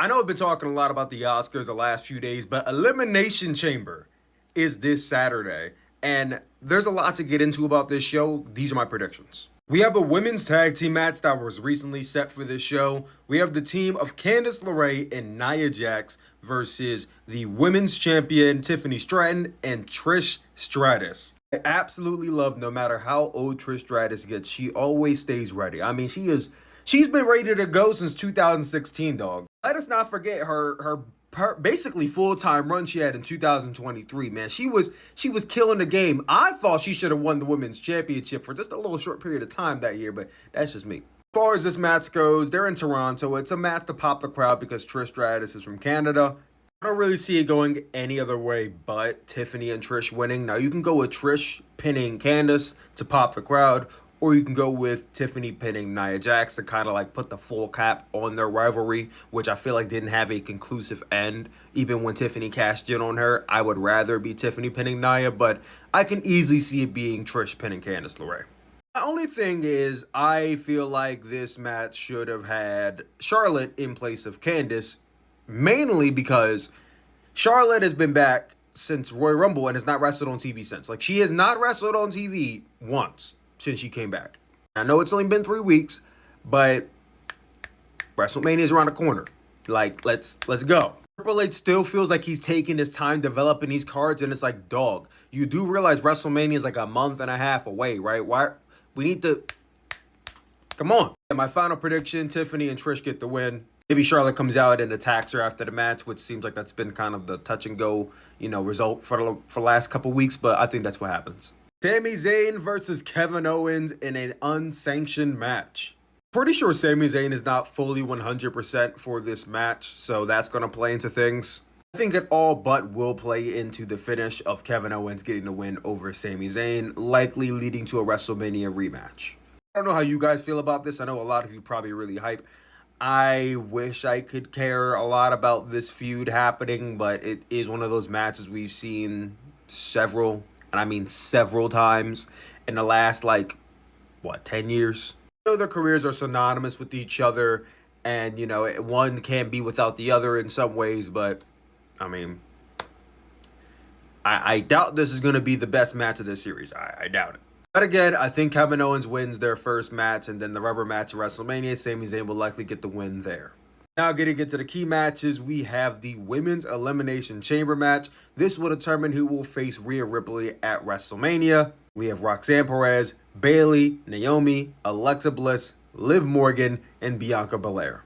I know I've been talking a lot about the Oscars the last few days, but Elimination Chamber is this Saturday. And there's a lot to get into about this show. These are my predictions. We have a women's tag team match that was recently set for this show. We have the team of Candice LeRae and Nia Jax versus the women's champion Tiffany Stratton and Trish Stratus. I absolutely love, no matter how old Trish Stratus gets, she always stays ready. I mean, she's been ready to go since 2016, dog. Let us not forget her basically full-time run she had in 2023, man. She was killing the game. I thought she should have won the women's championship for just a little short period of time that year, but that's just me. As far as this match goes, they're in Toronto. It's a match to pop the crowd because Trish Stratus is from Canada. I don't really see it going any other way but Tiffany and Trish winning. Now, you can go with Trish pinning Candice to pop the crowd, or you can go with Tiffany pinning Nia Jax to kind of like put the full cap on their rivalry, which I feel like didn't have a conclusive end. Even when Tiffany cashed in on her, I would rather be Tiffany pinning Nia, but I can easily see it being Trish pinning Candice LeRae. The only thing is, I feel like this match should have had Charlotte in place of Candice, mainly because Charlotte has been back since Royal Rumble and has not wrestled on TV since. Like, she has not wrestled on TV once since she came back. I know it's only been 3 weeks, but WrestleMania is around the corner. Like, let's go. Triple H still feels like he's taking his time developing these cards, and it's like, dog, you do realize WrestleMania is like a month and a half away, right? Why we need to come on. And my final prediction, Tiffany and Trish get the win. Maybe Charlotte comes out and attacks her after the match, which seems like that's been kind of the touch and go, result for the last couple weeks, but I think that's what happens. Sami Zayn versus Kevin Owens in an unsanctioned match. Pretty sure Sami Zayn is not fully 100% for this match, so that's going to play into things. I think it all but will play into the finish of Kevin Owens getting the win over Sami Zayn, likely leading to a WrestleMania rematch. I don't know how you guys feel about this. I know a lot of you probably really hype. I wish I could care a lot about this feud happening, but it is one of those matches we've seen several times in the last, 10 years? I know their careers are synonymous with each other, and, one can't be without the other in some ways, but, I doubt this is going to be the best match of this series. I doubt it. But again, I think Kevin Owens wins their first match, and then the rubber match at WrestleMania, Sami Zayn will likely get the win there. Now, getting into the key matches, we have the Women's Elimination Chamber match. This will determine who will face Rhea Ripley at WrestleMania. We have Roxanne Perez, Bayley, Naomi, Alexa Bliss, Liv Morgan, and Bianca Belair.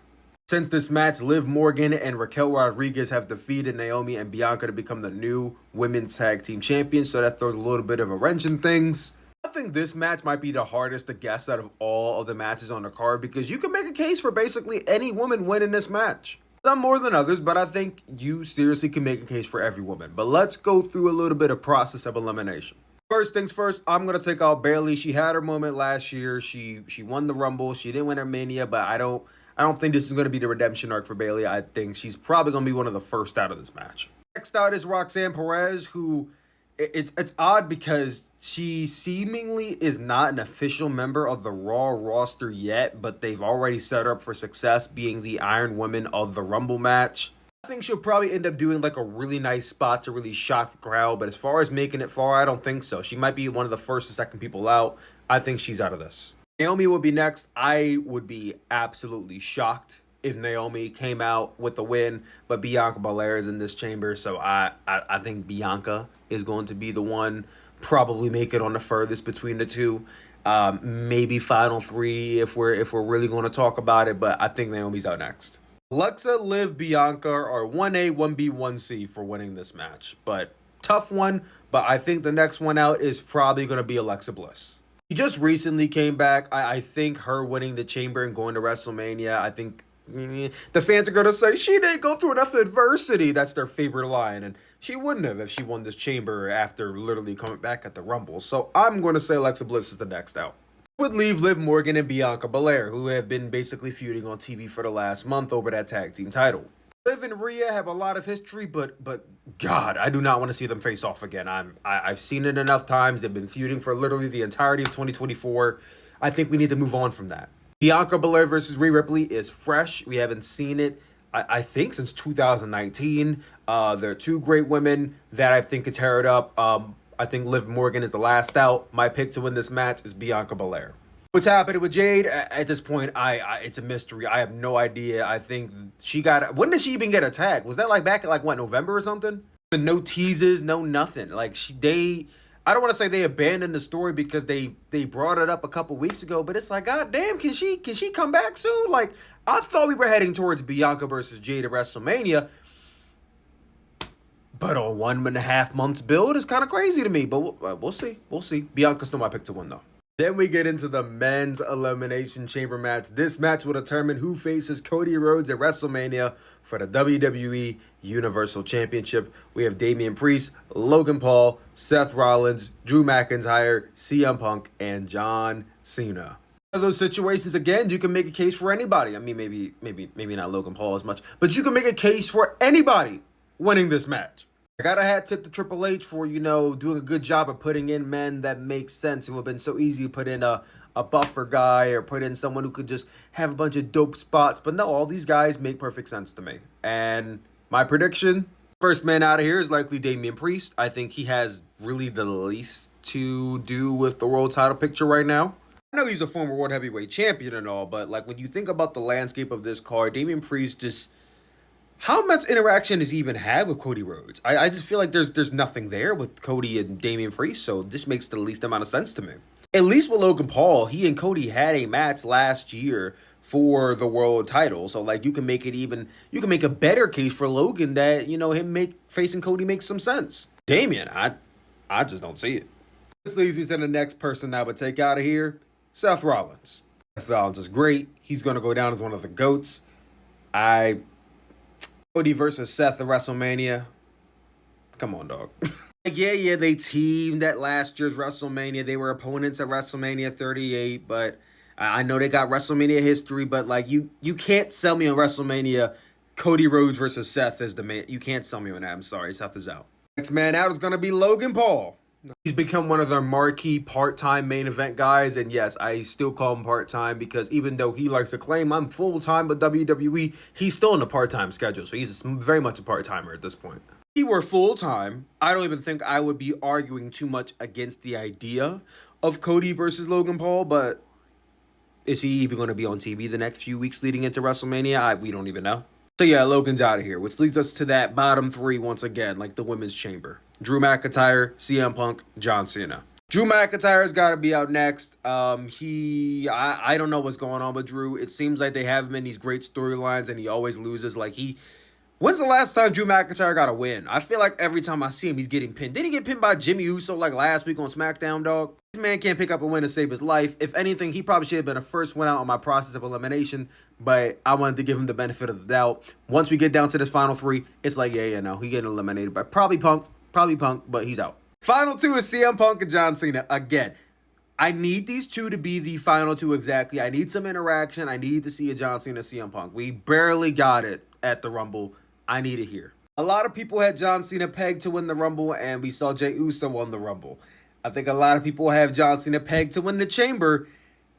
Since this match, Liv Morgan and Raquel Rodriguez have defeated Naomi and Bianca to become the new Women's Tag Team Champions, so that throws a little bit of a wrench in things. I think this match might be the hardest to guess out of all of the matches on the card because you can make a case for basically any woman winning this match. Some more than others, but I think you seriously can make a case for every woman. But let's go through a little bit of process of elimination. First things first, I'm going to take out Bayley. She had her moment last year. She won the Rumble. She didn't win her Mania, but I don't think this is going to be the redemption arc for Bayley. I think she's probably going to be one of the first out of this match. Next out is Roxanne Perez, who it's odd because she seemingly is not an official member of the Raw roster yet, but they've already set her up for success being the Iron Woman of the Rumble match. I think she'll probably end up doing like a really nice spot to really shock the crowd, but as far as making it far, I don't think so. She might be one of the first or second people out. I think she's out of this. Naomi will be next. I would be absolutely shocked if Naomi came out with the win, but Bianca Belair is in this chamber, so I think Bianca is going to be the one, probably make it on the furthest between the two. Maybe final three if we're really going to talk about it, but I think Naomi's out next. Alexa, Liv, Bianca are 1A, 1B, 1C for winning this match, but tough one, but I think the next one out is probably going to be Alexa Bliss. She just recently came back. I think her winning the chamber and going to WrestleMania, I think the fans are going to say she didn't go through enough adversity. That's their favorite line. And she wouldn't have if she won this chamber after literally coming back at the Rumble. So I'm going to say Alexa Bliss is the next out. Would leave Liv Morgan and Bianca Belair, who have been basically feuding on TV for the last month over that tag team title. Liv and Rhea have a lot of history, but God, I do not want to see them face off again. I've seen it enough times. They've been feuding for literally the entirety of 2024. I think we need to move on from that. Bianca Belair versus Rhea Ripley is fresh. We haven't seen it I think since 2019. They're two great women that I think could tear it up. I think Liv Morgan is the last out. My pick to win this match is Bianca Belair. What's happening with Jade at this point? It's a mystery. I have no idea. I think she got. When did she even get attacked? Was that like back at like what, November or something? No teases, no nothing. Like they. I don't want to say they abandoned the story because they brought it up a couple weeks ago, but it's like, God damn, can she come back soon? Like, I thought we were heading towards Bianca versus Jade at WrestleMania, but on 1.5 months build is kind of crazy to me. But we'll see. We'll see. Bianca's still my pick to win, though. Then we get into the men's Elimination Chamber match. This match will determine who faces Cody Rhodes at WrestleMania for the WWE Universal Championship. We have Damian Priest, Logan Paul, Seth Rollins, Drew McIntyre, CM Punk, and John Cena. In those situations, again, you can make a case for anybody. I mean, maybe not Logan Paul as much, but you can make a case for anybody winning this match. I got a hat tip to Triple H for, doing a good job of putting in men that make sense. It would have been so easy to put in a buffer guy or put in someone who could just have a bunch of dope spots. But no, all these guys make perfect sense to me. And my prediction, first man out of here is likely Damian Priest. I think he has really the least to do with the world title picture right now. I know he's a former world heavyweight champion and all, but like when you think about the landscape of this card, Damian Priest just... How much interaction has he even had with Cody Rhodes? I just feel like there's nothing there with Cody and Damian Priest, so this makes the least amount of sense to me. At least with Logan Paul, he and Cody had a match last year for the world title, so like you can make a better case for Logan that him facing Cody makes some sense. Damian, I just don't see it. This leads me to the next person I would take out of here, Seth Rollins. Seth Rollins is great. He's gonna go down as one of the GOATs. Cody versus Seth at WrestleMania. Come on, dog. Yeah, they teamed at last year's WrestleMania. They were opponents at WrestleMania 38, but I know they got WrestleMania history, but like you can't sell me on WrestleMania Cody Rhodes versus Seth as the man. You can't sell me on that. I'm sorry, Seth is out. Next man out is going to be Logan Paul. He's become one of their marquee part-time main event guys, and yes, I still call him part-time because even though he likes to claim I'm full-time with WWE, he's still in a part-time schedule, so he's very much a part-timer at this point. If he were full-time, I don't even think I would be arguing too much against the idea of Cody versus Logan Paul, but is he even going to be on TV the next few weeks leading into WrestleMania? We don't even know. So yeah, Logan's out of here, which leads us to that bottom three once again, like the women's chamber. Drew McIntyre, CM Punk, John Cena. Drew McIntyre's got to be out next. I don't know what's going on with Drew. It seems like they have him in these great storylines and he always loses. When's the last time Drew McIntyre got a win? I feel like every time I see him, he's getting pinned. Didn't he get pinned by Jimmy Uso like last week on SmackDown, dog? This man can't pick up a win to save his life. If anything, he probably should have been the first one out on my process of elimination, but I wanted to give him the benefit of the doubt. Once we get down to this final three, it's like, no, he getting eliminated by probably Punk, but he's out. Final two is CM Punk and John Cena. Again, I need these two to be the final two exactly. I need some interaction. I need to see a John Cena CM Punk. We barely got it at the Rumble. I need it here. A lot of people had John Cena pegged to win the Rumble, and we saw Jey Uso won the Rumble. I think a lot of people have John Cena pegged to win the Chamber,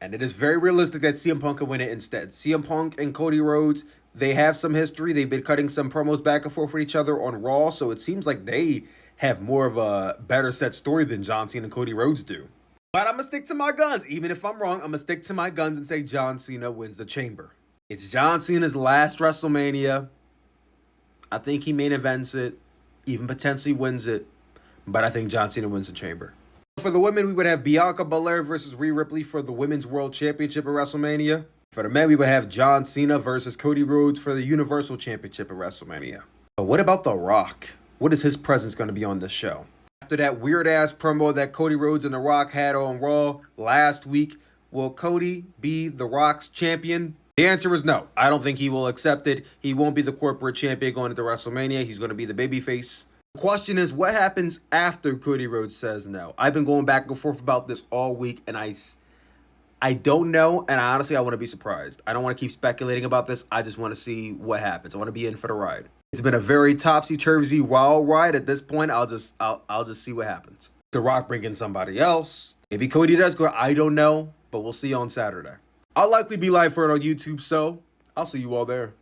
and it is very realistic that CM Punk can win it instead. CM Punk and Cody Rhodes, they have some history. They've been cutting some promos back and forth with each other on Raw, so it seems like they have more of a better set story than John Cena and Cody Rhodes do. But I'm going to stick to my guns. Even if I'm wrong, I'm going to stick to my guns and say John Cena wins the Chamber. It's John Cena's last WrestleMania. I think he main events it, even potentially wins it, but I think John Cena wins the Chamber. For the women, we would have Bianca Belair versus Rhea Ripley for the Women's World Championship at WrestleMania. For the men, we would have John Cena versus Cody Rhodes for the Universal Championship at WrestleMania. But what about The Rock? What is his presence going to be on this show? After that weird-ass promo that Cody Rhodes and The Rock had on Raw last week, will Cody be The Rock's champion? The answer is no. I don't think he will accept it. He won't be the corporate champion going into WrestleMania. He's going to be the babyface. The question is, what happens after Cody Rhodes says no? I've been going back and forth about this all week, and I don't know, and honestly, I want to be surprised. I don't want to keep speculating about this. I just want to see what happens. I want to be in for the ride. It's been a very topsy-turvy wild ride. At this point, I'll just see what happens. The Rock bring in somebody else. Maybe Cody does go. I don't know, but we'll see on Saturday. I'll likely be live for it on YouTube, so I'll see you all there.